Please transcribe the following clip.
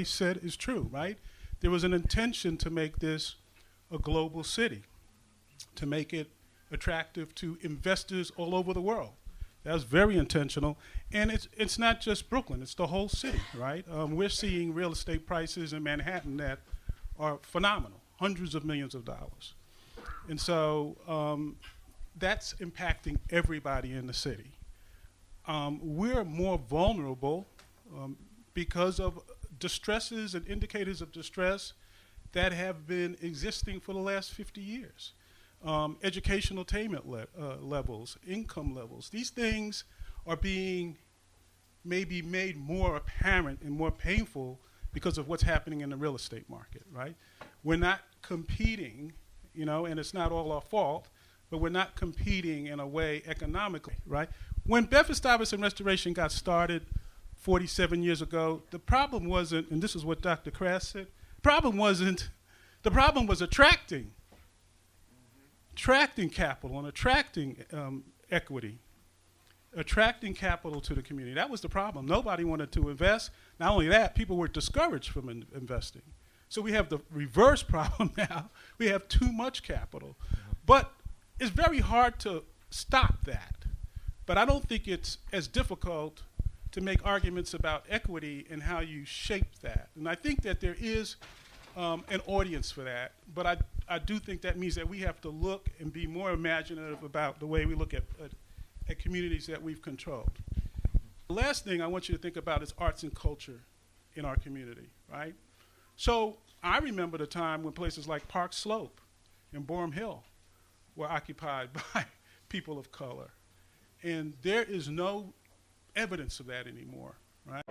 said is true, right? There was an intention to make this a global city, to make it attractive to investors all over the world. That was very intentional. And it's not just Brooklyn, it's the whole city, right? We're seeing real estate prices in Manhattan that are phenomenal, hundreds of millions of dollars. And so that's impacting everybody in the city. We're more vulnerable because of distresses and indicators of distress that have been existing for the last 50 years. Educational attainment levels, income levels, these things are being maybe made more apparent and more painful because of what's happening in the real estate market, right? We're not competing, and it's not all our fault, but we're not competing in a way economically, right? When Bed-Stuy and restoration got started 47 years ago, the problem wasn't, and this is what Dr. Crass said, the problem was attracting capital and attracting equity, attracting capital to the community. That was the problem. Nobody wanted to invest. Not only that, people were discouraged from investing. So we have the reverse problem now. We have too much capital. But it's very hard to stop that. But I don't think it's as difficult to make arguments about equity and how you shape that. And I think that there is an audience for that, but I do think that means that we have to look and be more imaginative about the way we look at communities that we've controlled. The last thing I want you to think about is arts and culture in our community, right? So I remember the time when places like Park Slope and Boerum Hill were occupied by people of color. And there is no evidence of that anymore, right?